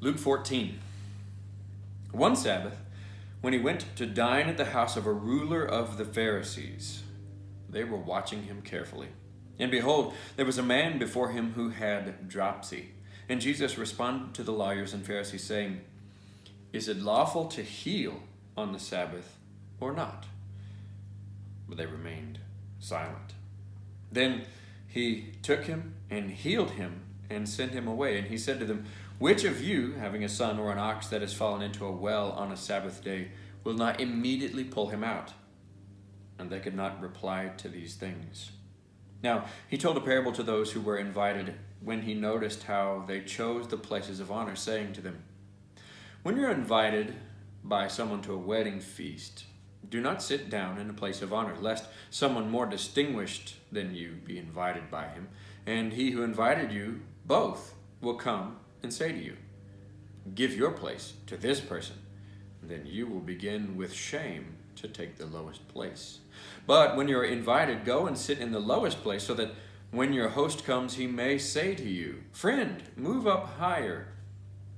Luke 14. One Sabbath, when he went to dine at the house of a ruler of the Pharisees, they were watching him carefully. And behold, there was a man before him who had dropsy. And Jesus responded to the lawyers and Pharisees, saying, "Is it lawful to heal on the Sabbath or not?" But they remained silent. Then he took him and healed him and sent him away. And he said to them, "Which of you, having a son or an ox that has fallen into a well on a Sabbath day, will not immediately pull him out?" And they could not reply to these things. Now he told a parable to those who were invited when he noticed how they chose the places of honor, saying to them, "When you're invited by someone to a wedding feast, do not sit down in a place of honor, lest someone more distinguished than you be invited by him, and he who invited you both will come and say to you, 'Give your place to this person.' Then you will begin with shame to take the lowest place. But when you are invited, go and sit in the lowest place, so that when your host comes, he may say to you, 'Friend, move up higher.'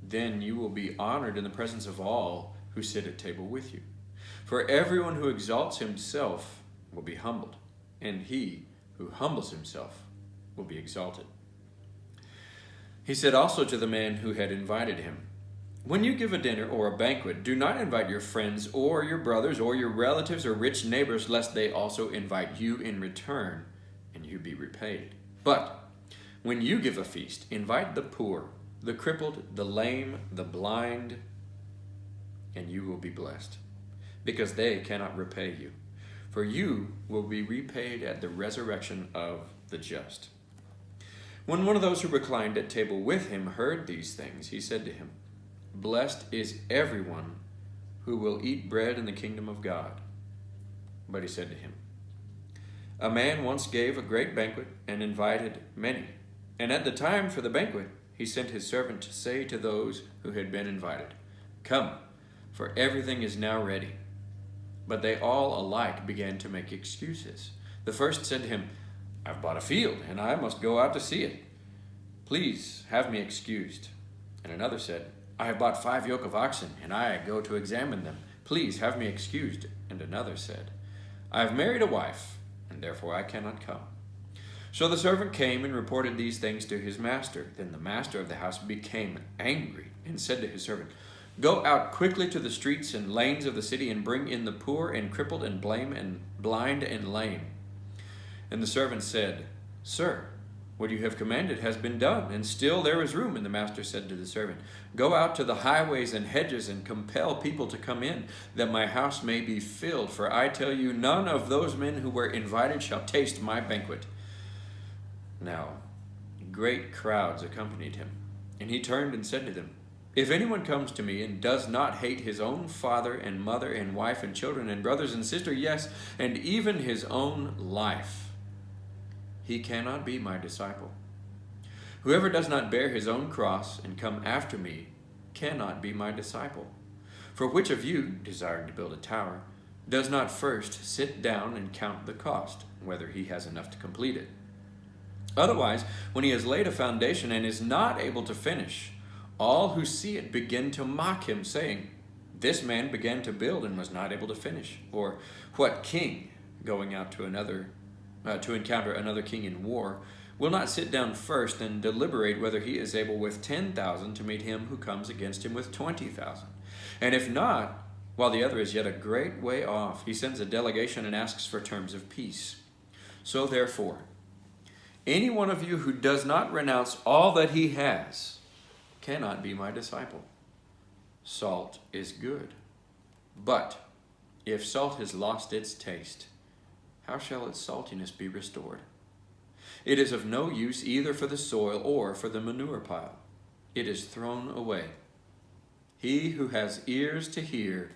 Then you will be honored in the presence of all who sit at table with you. For everyone who exalts himself will be humbled, and he who humbles himself will be exalted." He said also to the man who had invited him, "When you give a dinner or a banquet, do not invite your friends or your brothers or your relatives or rich neighbors, lest they also invite you in return and you be repaid. But when you give a feast, invite the poor, the crippled, the lame, the blind, and you will be blessed, because they cannot repay you, for you will be repaid at the resurrection of the just." When one of those who reclined at table with him heard these things, he said to him, "Blessed is everyone who will eat bread in the kingdom of God." But he said to him, "A man once gave a great banquet and invited many. And at the time for the banquet, he sent his servant to say to those who had been invited, 'Come, for everything is now ready.' But they all alike began to make excuses. The first said to him, 'I've bought a field, and I must go out to see it. Please have me excused.' And another said, 'I have bought 5 yoke of oxen, and I go to examine them. Please have me excused.' And another said, 'I have married a wife, and therefore I cannot come.' So the servant came and reported these things to his master. Then the master of the house became angry and said to his servant, 'Go out quickly to the streets and lanes of the city and bring in the poor and crippled and blind and lame.' And the servant said, 'Sir, what you have commanded has been done, and still there is room.' And the master said to the servant, 'Go out to the highways and hedges and compel people to come in, that my house may be filled. For I tell you, none of those men who were invited shall taste my banquet.' Now great crowds accompanied him, and he turned and said to them, 'If anyone comes to me and does not hate his own father and mother and wife and children and brothers and sisters, yes, and even his own life, he cannot be my disciple. Whoever does not bear his own cross and come after me cannot be my disciple. For which of you, desiring to build a tower, does not first sit down and count the cost, whether he has enough to complete it? Otherwise, when he has laid a foundation and is not able to finish, all who see it begin to mock him, saying, 'This man began to build and was not able to finish.' Or what king, going out to encounter another king in war, will not sit down first and deliberate whether he is able with 10,000 to meet him who comes against him with 20,000? And if not, while the other is yet a great way off, he sends a delegation and asks for terms of peace. So therefore, any one of you who does not renounce all that he has cannot be my disciple. Salt is good, but if salt has lost its taste, how shall its saltiness be restored? It is of no use either for the soil or for the manure pile. It is thrown away. He who has ears to hear,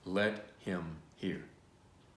let him hear."